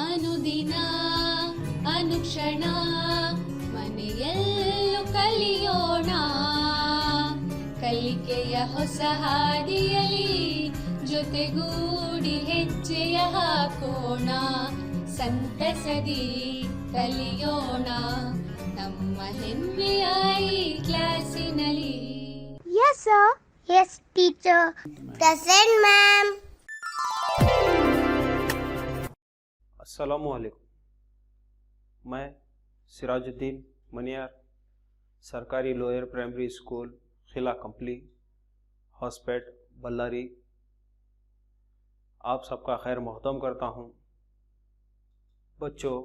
ಅನುದಿನ ಅನುಕ್ಷಣ ಮನೆಯಲ್ಲೂ ಕಲಿಯೋಣ, ಕಲಿಕೆಯ ಹೊಸ ಹಾದಿಯಲಿ ಜೊತೆಗೂಡಿ ಹೆಜ್ಜೆಯ ಹಾಕೋಣ, ಸಂತಸದಿ ಕಲಿಯೋಣ ನಮ್ಮ ಹೆಮ್ಮೆಯ ಈ ಕ್ಲಾಸಿನಲ್ಲಿ. Yes, sir. Yes, teacher. Present, ma'am. अस्सलामुअलैकुम। मैं सिराजुद्दीन मनियार सरकारी लोअर प्राइमरी स्कूल खिला कंपली हॉस्पेट बल्लारी आप सबका खैर मक़दम करता हूँ। बच्चों,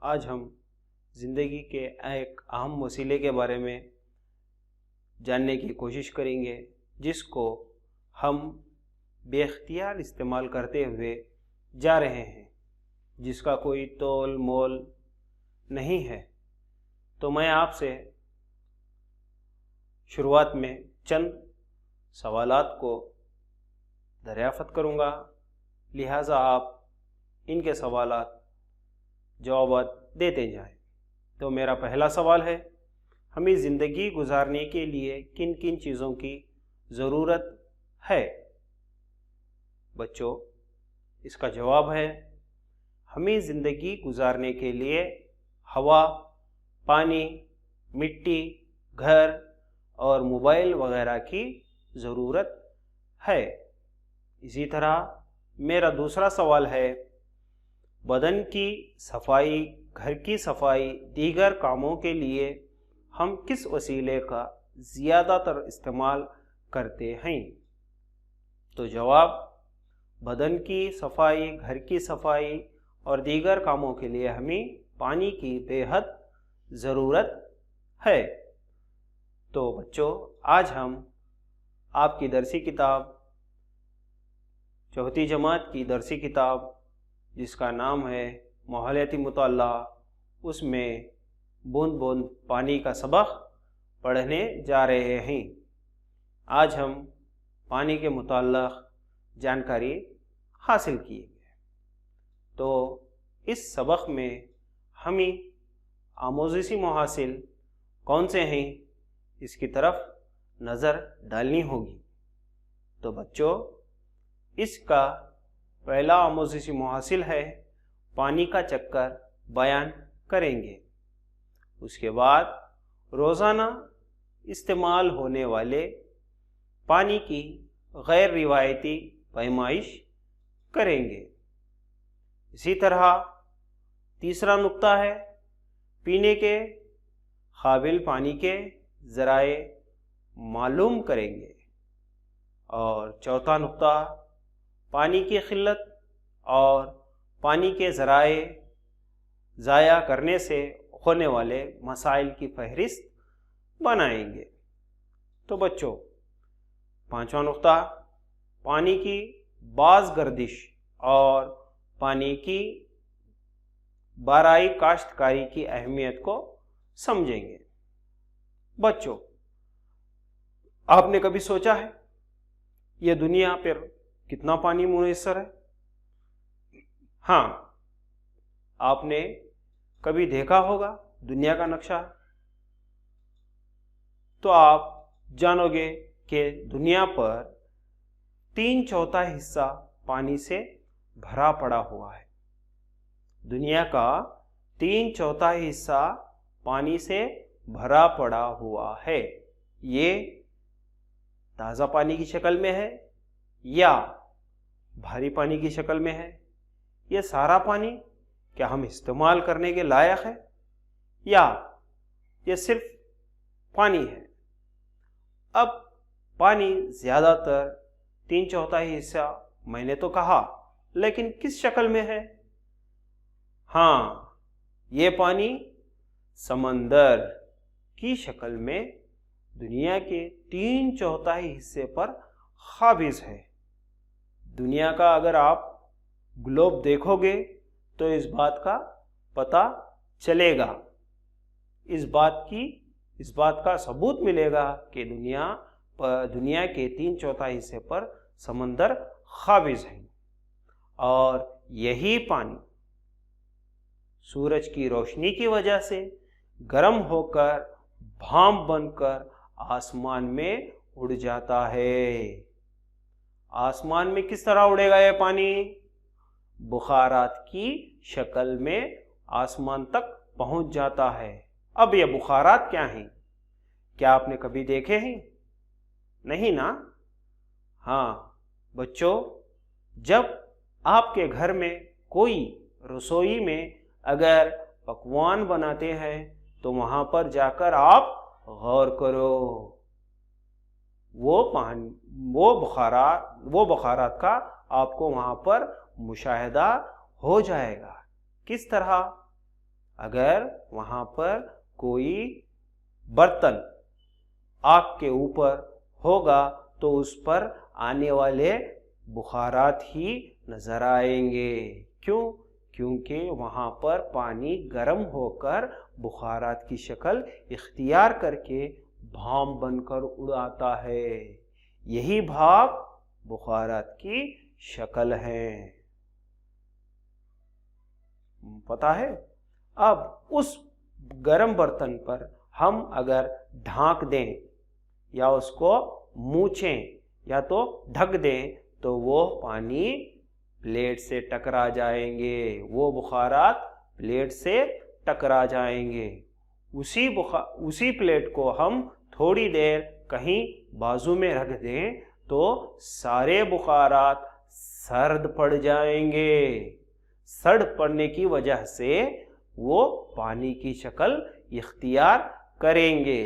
आज हम ज़िंदगी के एक अहम वसीले के बारे में जानने की कोशिश करेंगे, जिसको हम बेख्तियार इस्तेमाल करते हुए जा रहे हैं, जिसका कोई तोल मोल नहीं है। तो मैं आपसे शुरुआत में चंद सवालात को दरियाफ़त करूँगा, लिहाजा आप इनके सवालात जवाब देते जाएं। तो मेरा पहला सवाल है, हमें ज़िंदगी गुजारने के लिए किन किन चीज़ों की ज़रूरत है? बच्चों, इसका जवाब है, हमें ज़िंदगी गुजारने के लिए हवा, पानी, मिट्टी, घर और मोबाइल वगैरह की ज़रूरत है। इसी तरह मेरा दूसरा सवाल है, बदन की सफाई, घर की सफाई, दीगर कामों के लिए हम किस वसीले का ज़्यादातर इस्तेमाल करते हैं? तो जवाब, बदन की सफाई, घर की सफाई और दीगर कामों के लिए हमें पानी की बेहद ज़रूरत है। तो बच्चों, आज हम आपकी दरसी किताब, चौथी जमात की दरसी किताब जिसका नाम है माहौलियाती मुताला, उसमें बूंद बूंद पानी का सबक पढ़ने जा रहे हैं। आज हम पानी के मुताल्लिक़ जानकारी हासिल किएंगे। तो इस सबक में हमें आमोज़ी मुहासिल कौन से हैं, इसकी तरफ नज़र डालनी होगी। तो बच्चों, इसका पहला आमोज़ी मुहासिल है, पानी का चक्कर बयान करेंगे। उसके बाद रोज़ाना इस्तेमाल होने वाले पानी की गैर रिवायती पैमाइश करेंगे। इसी तरह तीसरा नुक्ता है, पीने के काबिल पानी के ज़राए मालूम करेंगे। और चौथा नुक्ता, पानी की क़िल्लत और पानी के ज़राए ज़ाया करने से होने वाले मसाइल की फहरिस्त बनाएंगे। तो बच्चों, पांचवा नुक्ता, पानी की बाज़ गर्दिश और पानी की बाराई काश्तकारी की अहमियत को समझेंगे। बच्चों, आपने कभी सोचा है ये दुनिया पर कितना पानी मुयस्सर है? हाँ, आपने कभी देखा होगा दुनिया का नक्शा, तो आप जानोगे कि दुनिया पर 3/4 हिस्सा पानी से भरा पड़ा हुआ है। दुनिया का 3/4 हिस्सा पानी से भरा पड़ा हुआ है। ये ताज़ा पानी की शक्ल में है या भारी पानी की शक्ल में है? ये सारा पानी क्या हम इस्तेमाल करने के लायक है या ये सिर्फ पानी है? अब पानी ज़्यादातर 3/4 हिस्सा मैंने तो कहा, लेकिन किस शक्ल में है? हाँ, ये पानी समंदर की शक्ल में दुनिया के 3/4 हिस्से पर काबिज़ है। दुनिया का अगर आप ग्लोब देखोगे तो इस बात का पता चलेगा, इस बात का सबूत मिलेगा कि दुनिया के 3/4 हिस्से पर समंदर काबिज़ है। और यही पानी सूरज की रोशनी की वजह से गर्म होकर भाप बनकर आसमान में उड़ जाता है। आसमान में किस तरह उड़ेगा यह पानी? बुखारात की शक्ल में आसमान तक पहुंच जाता है। अब ये बुखारात क्या हैं? क्या आपने कभी देखे हैं? नहीं ना? हाँ बच्चों, जब आपके घर में कोई रसोई में अगर पकवान बनाते हैं तो वहां पर जाकर आप गौर करो। वो बुखारात का आपको वहां पर मुशाहिदा हो जाएगा। किस तरह? अगर वहां पर कोई बर्तन आग के ऊपर होगा तो उस पर आने वाले बुखारात ही नजर आएंगे। क्यों? क्योंकि वहां पर पानी गर्म होकर बुखारात की शक्ल इख्तियार करके भाप बनकर उड़ाता है। यही भाप बुखारात की शक्ल है। पता है? अब उस गर्म बर्तन पर हम अगर ढांक दें या उसको मूछें या तो ढक दें तो वो पानी प्लेट से टकरा जाएंगे, वो बुखारात प्लेट से टकरा जाएंगे। उसी प्लेट को हम थोड़ी देर कहीं बाजू में रख दें तो सारे बुखारात सर्द पड़ जाएंगे। सर्द पड़ने की वजह से वो पानी की शक्ल इख्तियार करेंगे।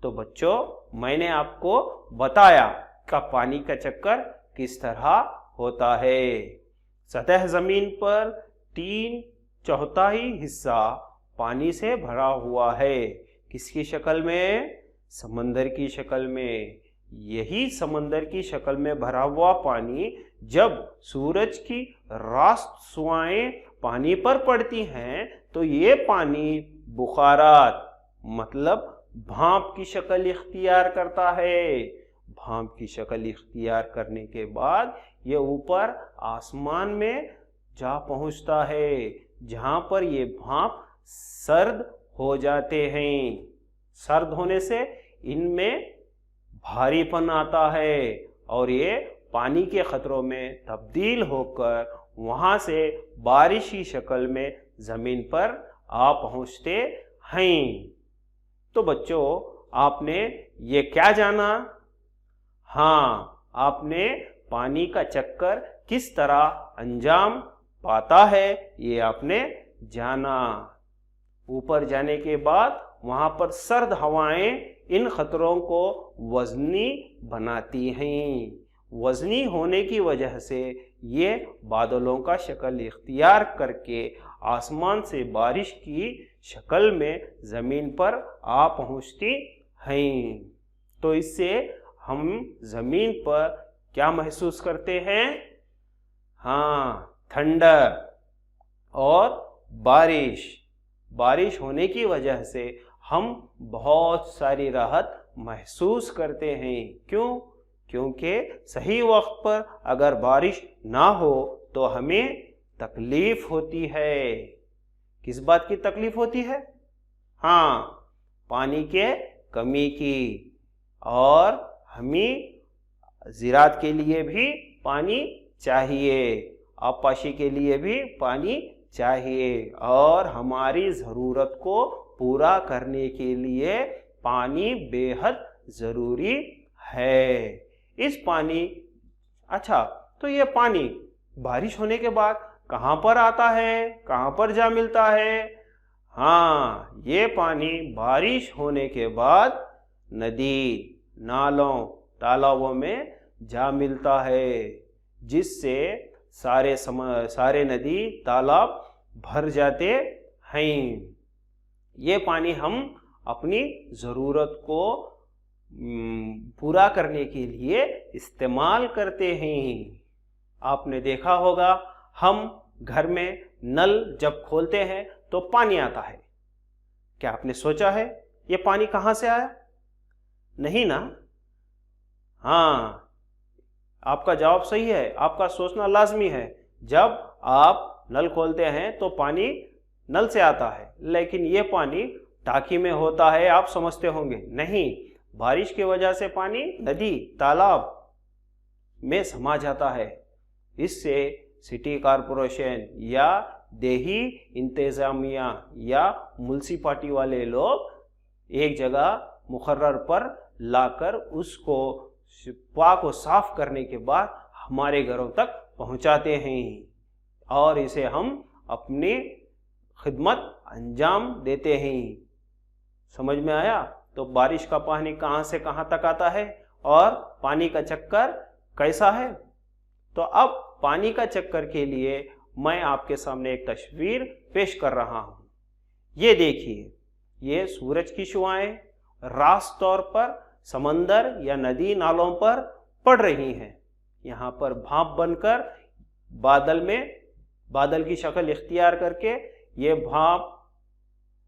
तो बच्चों, मैंने आपको बताया कि पानी का चक्कर किस तरह होता है। सतह जमीन पर 3/4 हिस्सा पानी से भरा हुआ है। किसकी शक्ल में? समंदर की शक्ल में। यही समंदर की शक्ल में भरा हुआ पानी जब सूरज की रास्त सुआएं पानी पर पड़ती हैं तो ये पानी बुखारात मतलब भाप की शक्ल इख्तियार करता है। भाप की शक्ल इख्तियार करने के बाद ये ऊपर आसमान में जा पहुंचता है, जहां पर ये भाप सर्द हो जाते हैं। सर्द होने से इनमें भारीपन आता है और ये पानी के खतरों में तब्दील होकर वहां से बारिश की शक्ल में जमीन पर आ पहुंचते हैं। तो बच्चों, आपने ये क्या जाना? हाँ, आपने पानी का चक्कर किस तरह अंजाम पाता है ये आपने जाना। ऊपर जाने के बाद वहां पर सर्द हवाएं इन खतरों को वजनी बनाती हैं। वजनी होने की वजह से ये बादलों का शक्ल इख्तियार करके आसमान से बारिश की शक्ल में ज़मीन पर आ पहुंचती हैं। तो इससे हम ज़मीन पर क्या महसूस करते हैं? हाँ, ठंडक और बारिश। बारिश होने की वजह से हम बहुत सारी राहत महसूस करते हैं। क्यों? क्योंकि सही वक्त पर अगर बारिश ना हो तो हमें तकलीफ होती है। किस बात की तकलीफ होती है? हाँ, पानी के कमी की। और हमें ज़राअत के लिए भी पानी चाहिए, आबपाशी के लिए भी पानी चाहिए और हमारी ज़रूरत को पूरा करने के लिए पानी बेहद ज़रूरी है। इस पानी अच्छा, तो ये पानी बारिश होने के बाद कहाँ पर आता है, कहाँ पर जा मिलता है? हाँ, ये पानी बारिश होने के बाद नदी, नालों, तालाबों में जा मिलता है, जिससे सारे नदी तालाब भर जाते हैं। ये पानी हम अपनी ज़रूरत को पूरा करने के लिए इस्तेमाल करते हैं। आपने देखा होगा, हम घर में नल जब खोलते हैं तो पानी आता है। क्या आपने सोचा है ये पानी कहाँ से आया? नहीं ना? हाँ, आपका जवाब सही है। आपका सोचना लाजमी है। जब आप नल खोलते हैं तो पानी नल से आता है, लेकिन ये पानी टांकी में होता है, आप समझते होंगे। नहीं, बारिश की वजह से पानी नदी तालाब में समा जाता है। इससे सिटी कॉरपोरेशन या देही इंतजामिया या म्युनिसिपालिटी वाले लोग एक जगह मुकर्रर पर लाकर उसको कुआं को साफ करने के बाद हमारे घरों तक पहुंचाते हैं और इसे हम अपनी खिदमत अंजाम देते हैं। समझ में आया? तो बारिश का पानी कहाँ से कहाँ तक आता है और पानी का चक्कर कैसा है। तो अब पानी का चक्कर के लिए मैं आपके सामने एक तस्वीर पेश कर रहा हूँ। ये देखिए, ये सूरज की शुआएं रास्त तौर पर समंदर या नदी नालों पर पड़ रही हैं। यहाँ पर भाप बनकर बादल की शक्ल इख्तियार करके ये भाप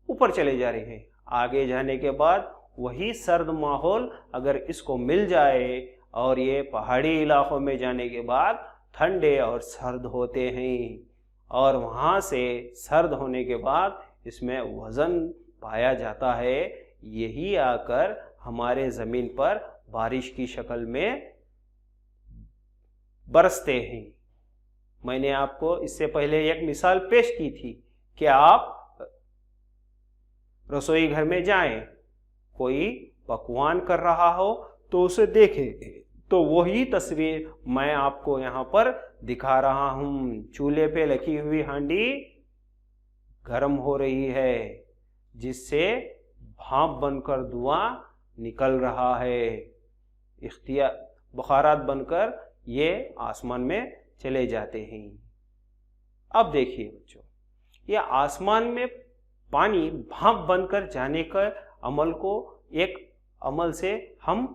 ऊपर चले जा रही है। आगे जाने के बाद वही सर्द माहौल अगर इसको मिल जाए और ये पहाड़ी इलाकों में जाने के बाद ठंडे और सर्द होते हैं और वहाँ से सर्द होने के बाद इसमें वज़न पाया जाता है। यही आकर हमारे ज़मीन पर बारिश की शक्ल में बरसते हैं। मैंने आपको इससे पहले एक मिसाल पेश की थी कि आप रसोई घर में जाएं, कोई पकवान कर रहा हो तो उसे देखें, तो वही तस्वीर मैं आपको यहाँ पर दिखा रहा हूँ। चूल्हे पे लगी हुई हांडी गर्म हो रही है, जिससे भाप बनकर धुआं निकल रहा है। बुखारात बनकर ये आसमान में चले जाते हैं। अब देखिए बच्चों, ये आसमान में पानी भाप बनकर जाने का अमल को एक अमल से हम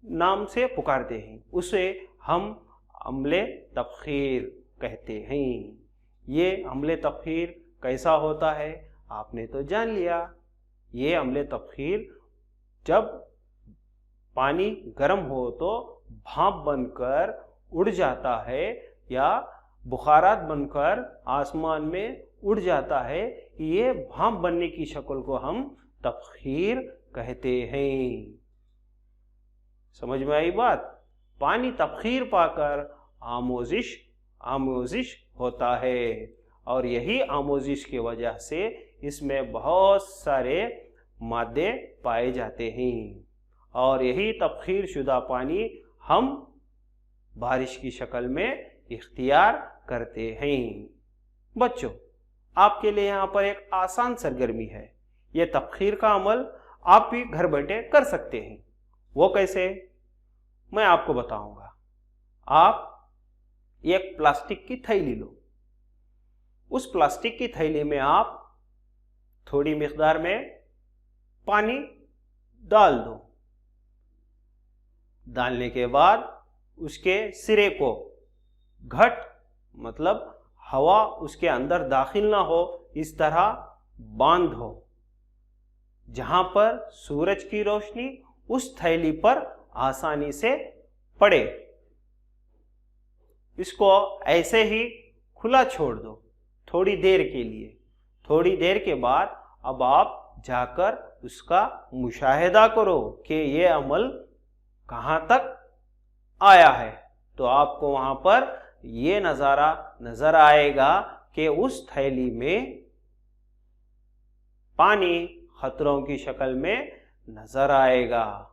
नाम से पुकारते हैं, उसे हम अमले तबखीर कहते हैं। ये अमले तबखीर कैसा होता है आपने तो जान लिया। ये अमले तबखीर जब पानी गर्म हो तो भाप बनकर उड़ जाता है या बुखारात बनकर आसमान में उड़ जाता है। ये भाप बनने की शक्ल को हम तबखीर कहते हैं। समझ में आई बात? पानी तबखीर पाकर आमोजिश होता है और यही आमोजिश की वजह से इसमें बहुत सारे मादे पाए जाते हैं और यही तबखीर शुदा पानी हम बारिश की शक्ल में इख्तियार करते हैं। बच्चों, आपके लिए यहाँ पर एक आसान सरगर्मी है। ये तबखीर का अमल आप भी घर बैठे कर सकते हैं। वो कैसे, मैं आपको बताऊंगा। आप एक प्लास्टिक की थैली लो, उस प्लास्टिक की थैली में आप थोड़ी मिकदार में पानी डाल दो। डालने के बाद उसके सिरे को घट मतलब हवा उसके अंदर दाखिल ना हो, इस तरह बांध दो, जहां पर सूरज की रोशनी उस थैली पर आसानी से पड़े। इसको ऐसे ही खुला छोड़ दो थोड़ी देर के लिए। थोड़ी देर के बाद अब आप जाकर उसका मुशाहिदा करो कि ये अमल कहाँ तक आया है। तो आपको वहां पर ये नज़ारा नजर आएगा कि उस थैली में पानी खतरों की शक्ल में नजर आएगा।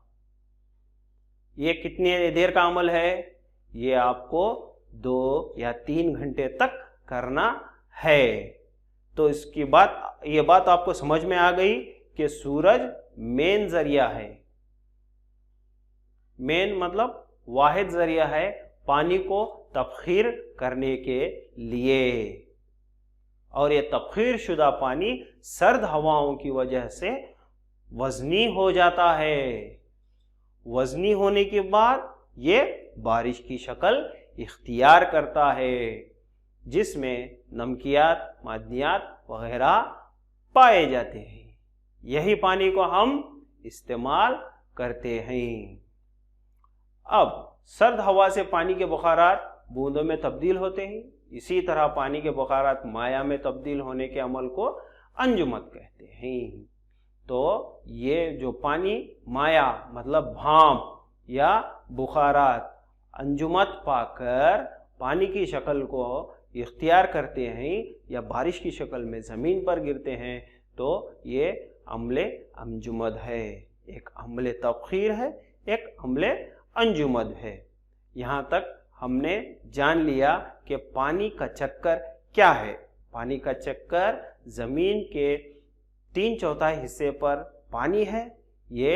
ये कितनी देर का अमल है? ये आपको 2 या 3 घंटे तक करना है। तो इसकी ये बात आपको समझ में आ गई कि सूरज मेन जरिया है। मेन मतलब वाहिद जरिया है पानी को तबखीर करने के लिए। और ये तबखीर शुदा पानी सर्द हवाओं की वजह से वज़नी हो जाता है। वज़नी होने के बाद ये बारिश की शक्ल इख्तियार करता है, जिसमें नमकियात, मादनियात वगैरह पाए जाते हैं। यही पानी को हम इस्तेमाल करते हैं। अब सर्द हवा से पानी के बुखारात बूंदों में तब्दील होते हैं, इसी तरह पानी के बुखारात माया में तब्दील होने के अमल को अंजुमत कहते हैं। तो ये जो पानी माया मतलब भाप या बुखारात अंजुमत पाकर पानी की शक्ल को इख्तियार करते हैं या बारिश की शक्ल में ज़मीन पर गिरते हैं, तो ये अम्ले अंजुमद है। एक अम्ले तबखीर है, एक अम्ले अंजुमद है। यहाँ तक हमने जान लिया कि पानी का चक्कर क्या है। पानी का चक्कर ज़मीन के 3/4 हिस्से पर पानी है। ये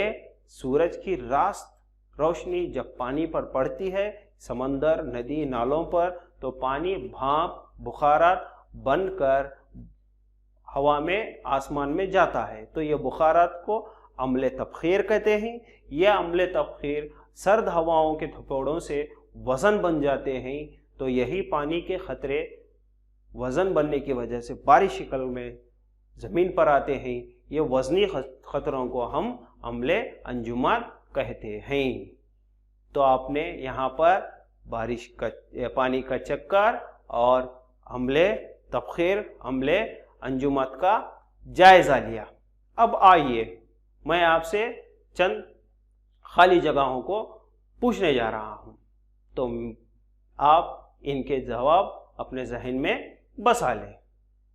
सूरज की रास्त रोशनी जब पानी पर पड़ती है, समंदर, नदी, नालों पर, तो पानी भाप बुखारात बनकर हवा में, आसमान में जाता है। तो ये बुखारात को अम्ले तबखीर कहते हैं। यह अम्ले तबखीर सर्द हवाओं के थपेड़ों से वज़न बन जाते हैं। तो यही पानी के ख़तरे वज़न बनने की वजह से बारिश शक्ल में ज़मीन पर आते हैं। ये वज़नी ख़तरों को हम अम्ले अंजुमत कहते हैं। तो आपने यहाँ पर बारिश का पानी का चक्कर और अम्ले तबखीर, अम्ले अंजुमत का जायज़ा लिया। अब आइए मैं आपसे चंद खाली जगहों को पूछने जा रहा हूँ, तो आप इनके जवाब अपने जहन में बसा लें।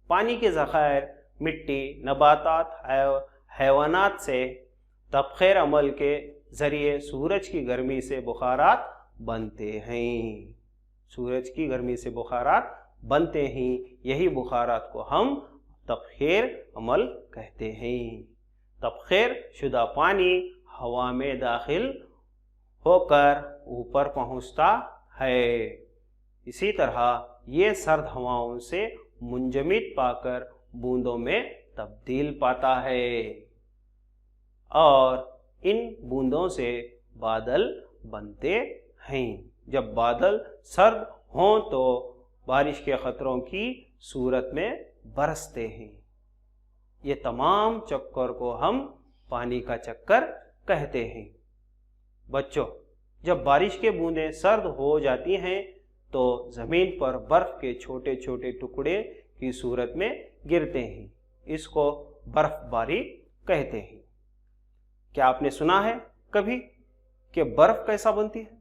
पानी के ज़खायर मिट्टी, नबातात, हैवानात से तबखीर अमल के ज़रिए सूरज की गर्मी से बुखारात बनते हैं। सूरज की गर्मी से बुखारात बनते हैं। यही बुखारात को हम तबखीर अमल कहते हैं। तबखीर शुदा पानी हवा में दाखिल होकर ऊपर पहुंचता है। इसी तरह ये सर्द हवाओं से मुंजमिद पाकर बूंदों में तब्दील पाता है और इन बूंदों से बादल बनते हैं। जब बादल सर्द हों तो बारिश के ख़तरों की सूरत में बरसते हैं। ये तमाम चक्कर को हम पानी का चक्कर कहते हैं। बच्चों, जब बारिश के बूंदें सर्द हो जाती हैं तो ज़मीन पर बर्फ़ के छोटे छोटे टुकड़े की सूरत में गिरते हैं। इसको बर्फ़बारी कहते हैं। क्या आपने सुना है कभी कि बर्फ़ कैसा बनती है?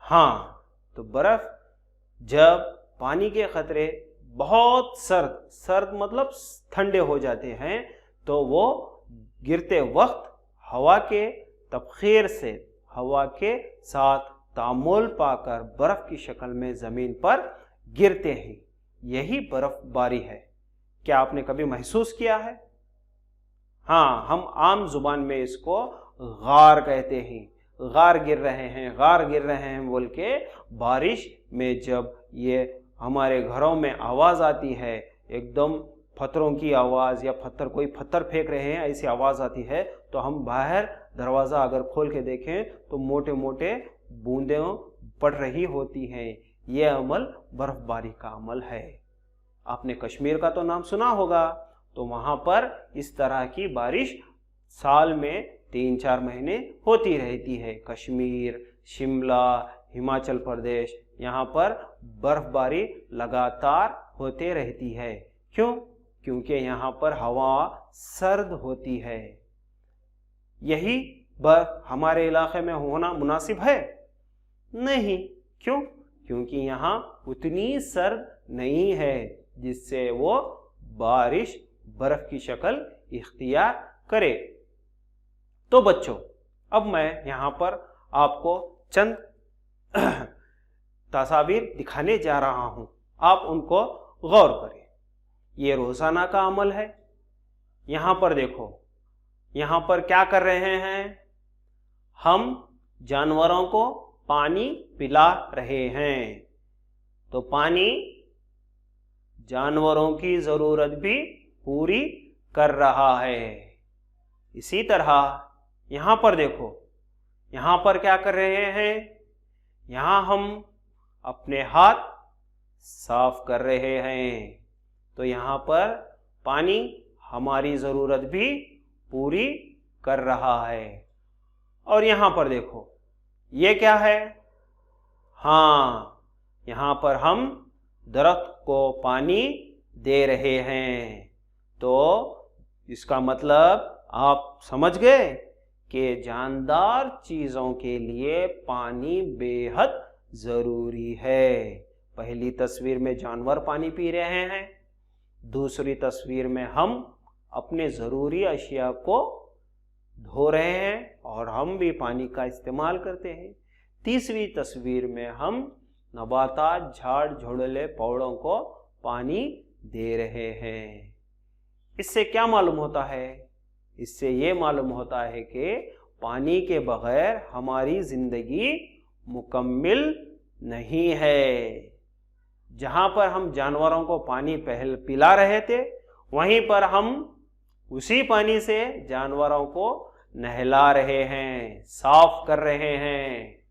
हाँ, तो बर्फ़ जब पानी के ख़तरे बहुत सर्द मतलब ठंडे हो जाते हैं तो वो गिरते वक्त हवा के तबखीर से, हवा के साथ तामुल पाकर बर्फ़ की शक्ल में ज़मीन पर गिरते हैं। यही बर्फ़बारी है। क्या आपने कभी महसूस किया है? हाँ, हम आम ज़ुबान में इसको गार कहते हैं। गार गिर रहे हैं, गार गिर रहे हैं बोल के बारिश में जब ये हमारे घरों में आवाज़ आती है, एकदम पत्थरों की आवाज़ या कोई पत्थर फेंक रहे हैं ऐसी आवाज़ आती है, तो हम बाहर दरवाज़ा अगर खोल के देखें तो मोटे मोटे बूंदें पड़ रही होती हैं। ये अमल बर्फ़बारी का अमल है। आपने कश्मीर का तो नाम सुना होगा, तो वहाँ पर इस तरह की बारिश साल में 3-4 महीने होती रहती है। कश्मीर, शिमला, हिमाचल प्रदेश, यहाँ पर बर्फ़बारी लगातार होते रहती है। क्यों? क्योंकि यहाँ पर हवा सर्द होती है। यही बर्फ़ हमारे इलाके में होना मुनासिब है? नहीं। क्यों? क्योंकि यहाँ उतनी सर्द नहीं है जिससे वो बारिश बर्फ़ की शक्ल इख्तियार करे। तो बच्चों, अब मैं यहाँ पर आपको चंद तस्वीर दिखाने जा रहा हूँ। आप उनको गौर करें। ये रोज़ाना का अमल है। यहाँ पर देखो, यहाँ पर क्या कर रहे हैं? हम जानवरों को पानी पिला रहे हैं। तो पानी जानवरों की ज़रूरत भी पूरी कर रहा है। इसी तरह यहाँ पर देखो, यहाँ पर क्या कर रहे हैं? यहाँ हम अपने हाथ साफ कर रहे हैं। तो यहाँ पर पानी हमारी ज़रूरत भी पूरी कर रहा है। और यहाँ पर देखो, ये क्या है? हाँ, यहाँ पर हम दरख्त को पानी दे रहे हैं। तो इसका मतलब आप समझ गए कि जानदार चीजों के लिए पानी बेहद जरूरी है। पहली तस्वीर में जानवर पानी पी रहे हैं, दूसरी तस्वीर में हम अपने जरूरी अशिया को धो रहे हैं और हम भी पानी का इस्तेमाल करते हैं। तीसरी तस्वीर में हम नबातात, झाड़ झोड़ले पौधों को पानी दे रहे हैं। इससे क्या मालूम होता है? इससे ये मालूम होता है कि पानी के बगैर हमारी जिंदगी मुकम्मिल नहीं है। जहाँ पर हम जानवरों को पानी पिला रहे थे, वहीं पर हम उसी पानी से जानवरों को नहला रहे हैं, साफ कर रहे हैं।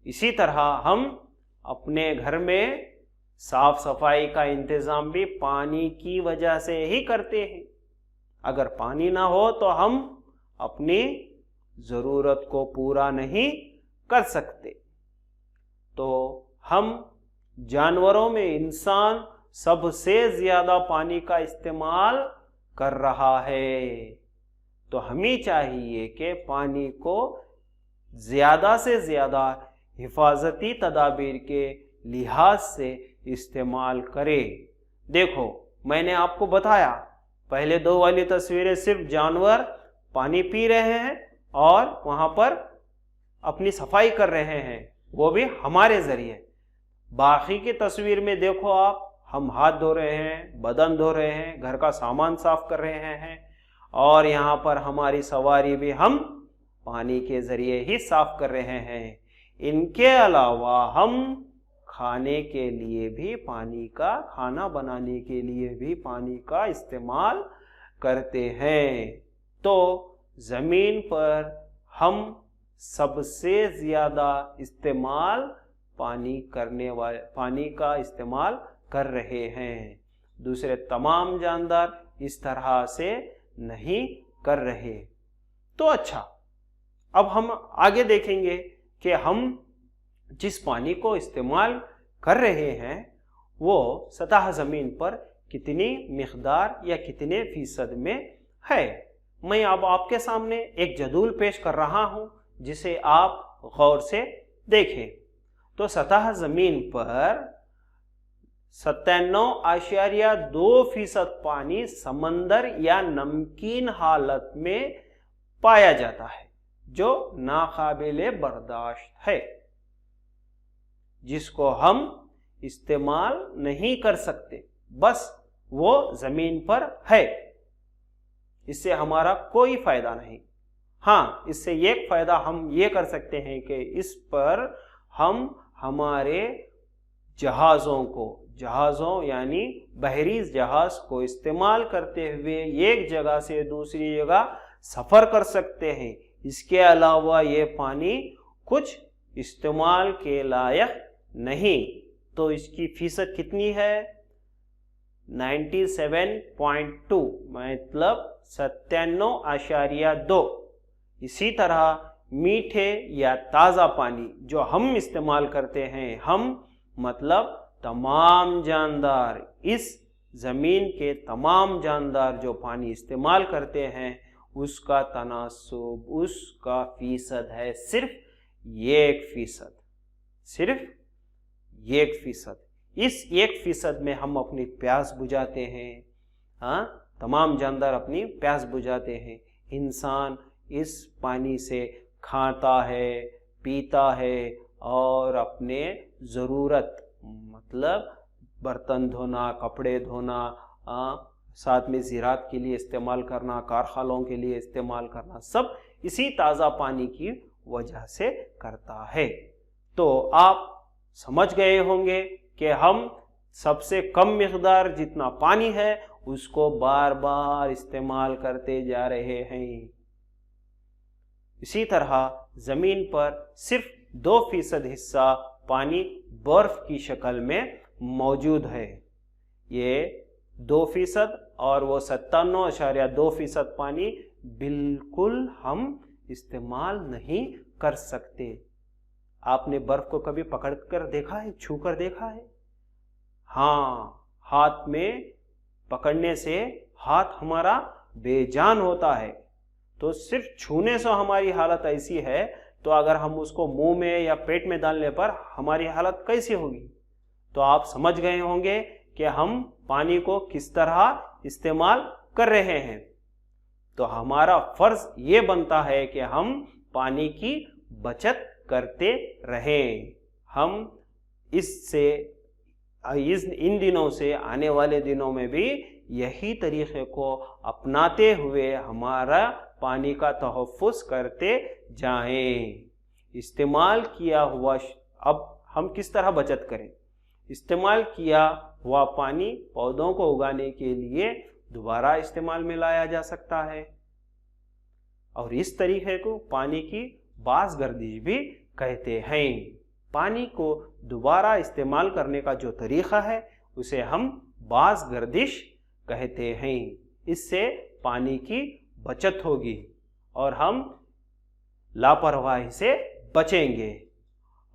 इसी तरह हम अपने घर में साफ सफाई का इंतजाम भी पानी की वजह से ही करते हैं। अगर पानी ना हो तो हम अपनी जरूरत को पूरा नहीं कर सकते। तो हम जानवरों में इंसान सबसे ज्यादा पानी का इस्तेमाल कर रहा है। तो हमें चाहिए कि पानी को ज्यादा से ज्यादा हिफाजती तदाबीर के लिहाज से इस्तेमाल करें। देखो, मैंने आपको बताया, पहले दो वाली तस्वीरें सिर्फ जानवर पानी पी रहे हैं और वहां पर अपनी सफाई कर रहे हैं, वो भी हमारे जरिए। बाकी की तस्वीर में देखो आप, हम हाथ धो रहे हैं, बदन धो रहे हैं, घर का सामान साफ कर रहे हैं और यहाँ पर हमारी सवारी भी हम पानी के जरिए ही साफ कर रहे हैं। इनके अलावा हम खाने के लिए भी पानी का, खाना बनाने के लिए भी पानी का इस्तेमाल करते हैं। तो जमीन पर हम सबसे ज्यादा इस्तेमाल पानी का इस्तेमाल कर रहे हैं। दूसरे तमाम जानदार इस तरह से नहीं कर रहे। तो अच्छा, अब हम आगे देखेंगे कि हम जिस पानी को इस्तेमाल कर रहे हैं वो सतह ज़मीन पर कितनी मिक़दार या कितने फीसद में है। मैं अब आपके सामने एक जदूल पेश कर रहा हूं, जिसे आप गौर से देखें। तो सतह ज़मीन पर 97.2% पानी समंदर या नमकीन हालत में पाया जाता है, जो नाकाबिले बर्दाश्त है, जिसको हम इस्तेमाल नहीं कर सकते, बस वो जमीन पर है। इससे हमारा कोई फायदा नहीं। हाँ, इससे एक फायदा हम ये कर सकते हैं कि इस पर हम हमारे जहाज़ों यानी बहरी जहाज को इस्तेमाल करते हुए एक जगह से दूसरी जगह सफ़र कर सकते हैं। इसके अलावा ये पानी कुछ इस्तेमाल के लायक नहीं। तो इसकी फीसद कितनी है? 97.2, मतलब 97.2। इसी तरह मीठे या ताज़ा पानी जो हम इस्तेमाल करते हैं, हम मतलब तमाम जानदार, इस ज़मीन के तमाम जानदार जो पानी इस्तेमाल करते हैं, उसका तनासुब, उसका फीसद है सिर्फ 1%। सिर्फ 1%। इस 1% में हम अपनी प्यास बुझाते हैं। हाँ, तमाम जानदार अपनी प्यास बुझाते हैं। इंसान इस पानी से खाता है, पीता है और अपने ज़रूरत, मतलब बर्तन धोना, कपड़े धोना, साथ में ज़राअत के लिए इस्तेमाल करना, कारखानों के लिए इस्तेमाल करना, सब इसी ताज़ा पानी की वजह से करता है। तो आप समझ गए होंगे कि हम सबसे कम मिक़दार जितना पानी है उसको बार बार इस्तेमाल करते जा रहे हैं। इसी तरह ज़मीन पर सिर्फ 2% हिस्सा पानी बर्फ की शक्ल में मौजूद है। ये 2% और वो 97.2% पानी बिल्कुल हम इस्तेमाल नहीं कर सकते। आपने बर्फ को कभी पकड़ कर देखा है, छू कर देखा है? हाँ, हाथ में पकड़ने से हाथ हमारा बेजान होता है। तो सिर्फ छूने से हमारी हालत ऐसी है, तो अगर हम उसको मुंह में या पेट में डालने पर हमारी हालत कैसी होगी? तो आप समझ गए होंगे कि हम पानी को किस तरह इस्तेमाल कर रहे हैं। तो हमारा फर्ज ये बनता है कि हम पानी की बचत करते रहें। हम इन दिनों से आने वाले दिनों में भी यही तरीके को अपनाते हुए हमारा पानी का तहफ़्फ़ुज़ करते जाएं। इस्तेमाल किया हुआ, अब हम किस तरह बचत करें? इस्तेमाल किया हुआ पानी पौधों को उगाने के लिए दोबारा इस्तेमाल में लाया जा सकता है, और इस तरीके को पानी की बाज़गर्दिश भी कहते हैं। पानी को दोबारा इस्तेमाल करने का जो तरीक़ा है उसे हम बाज़गर्दिश कहते हैं। इससे पानी की बचत होगी और हम लापरवाही से बचेंगे।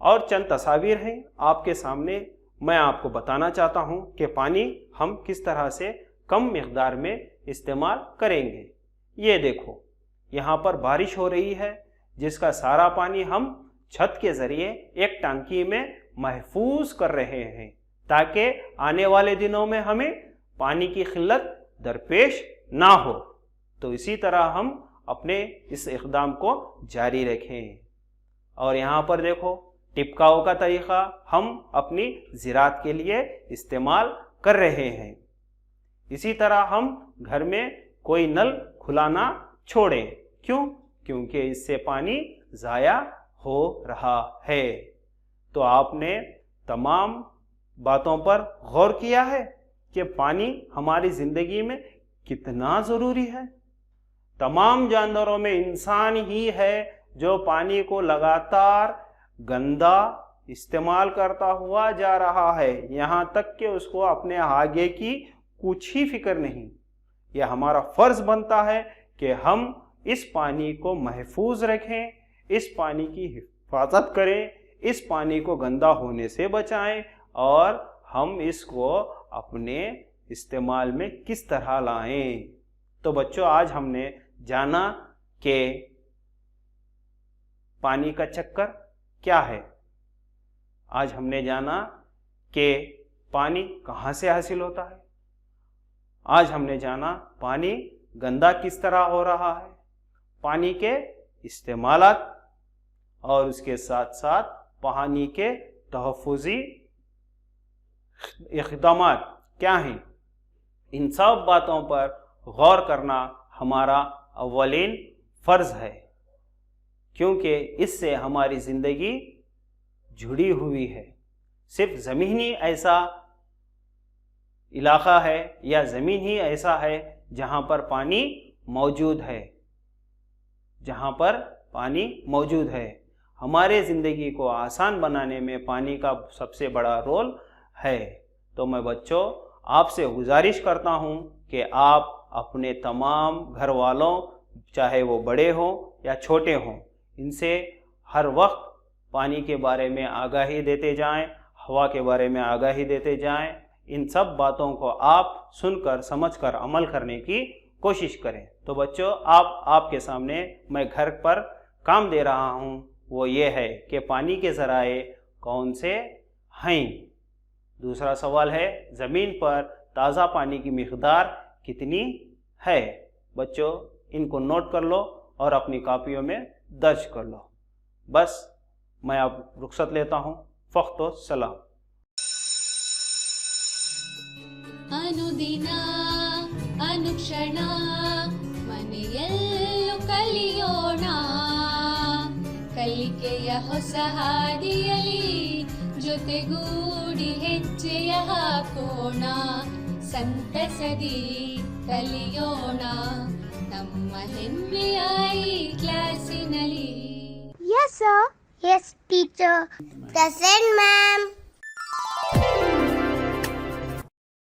और चंद तस्वीर हैं आपके सामने, मैं आपको बताना चाहता हूं कि पानी हम किस तरह से कम मिक़दार में इस्तेमाल करेंगे। ये देखो, यहाँ पर बारिश हो रही है, जिसका सारा पानी हम छत के ज़रिए एक टंकी में महफूज कर रहे हैं, ताकि आने वाले दिनों में हमें पानी की किल्लत दरपेश ना हो। तो इसी तरह हम अपने इस इक़दाम को जारी रखें। और यहाँ पर देखो, टिपकाओ का तरीक़ा हम अपनी ज़राअत के लिए इस्तेमाल कर रहे हैं। इसी तरह हम घर में कोई नल खुला ना छोड़ें। क्यों? क्योंकि इससे पानी ज़ाया हो रहा है। तो आपने तमाम बातों पर गौर किया है कि पानी हमारी ज़िंदगी में कितना ज़रूरी है। तमाम जानवरों में इंसान ही है जो पानी को लगातार गंदा इस्तेमाल करता हुआ जा रहा है, यहाँ तक कि उसको अपने आगे की कुछ ही फिक्र नहीं। यह हमारा फ़र्ज़ बनता है कि हम इस पानी को महफूज रखें, इस पानी की हिफाजत करें, इस पानी को गंदा होने से बचाएं और हम इसको अपने इस्तेमाल में किस तरह लाएं। तो बच्चों, आज हमने जाना कि पानी का चक्कर क्या है। आज हमने जाना कि पानी कहाँ से हासिल होता है। आज हमने जाना पानी गंदा किस तरह हो रहा है, पानी के इस्तेमालात और उसके साथ साथ पानी के तहफ़्फ़ुज़ी इक़दामात क्या हैं। इन सब बातों पर गौर करना हमारा अव्वलीन फ़र्ज़ है, क्योंकि इससे हमारी ज़िंदगी जुड़ी हुई है। सिर्फ ज़मीन ही ऐसा इलाक़ा है या ज़मीन ही ऐसा है जहाँ पर पानी मौजूद है, जहाँ पर पानी मौजूद है। हमारे ज़िंदगी को आसान बनाने में पानी का सबसे बड़ा रोल है। तो मैं बच्चों आपसे गुजारिश करता हूँ कि आप अपने तमाम घर वालों, चाहे वो बड़े हों या छोटे हों, इनसे हर वक्त पानी के बारे में आगाही देते जाएं, हवा के बारे में आगाही देते जाएं। इन सब बातों को आप सुनकर समझकर अमल करने की कोशिश करें। तो बच्चों, आपके सामने मैं घर पर काम दे रहा हूँ, वो ये है कि पानी के ज़राए कौन से हैं। दूसरा सवाल है, ज़मीन पर ताज़ा पानी की मिक़दार कितनी है। बच्चों, इनको नोट कर लो और अपनी कापियों में दर्ज कर लो। बस मैं अब रुखसत लेता हूँ। फ़ख्तो सलाम। अनुदिन अनुक्षण ಮನೆಯಲ್ಲೂ ಕಲಿಯೋಣ, ಕಲಿಕೆಯ ಹೊಸ ಹಾದಿಯಲಿ ಜೊತೆಗೂಡಿ ಹೆಜ್ಜೆಯ ಹಾಕೋಣ, ಸಂತಸದಿ ಕಲಿಯೋಣ ನಮ್ಮ ಹೆಮ್ಮೆಯ ಈ ಕ್ಲಾಸಿನಲ್ಲಿ. Yes, sir. Yes, teacher. Present, ma'am.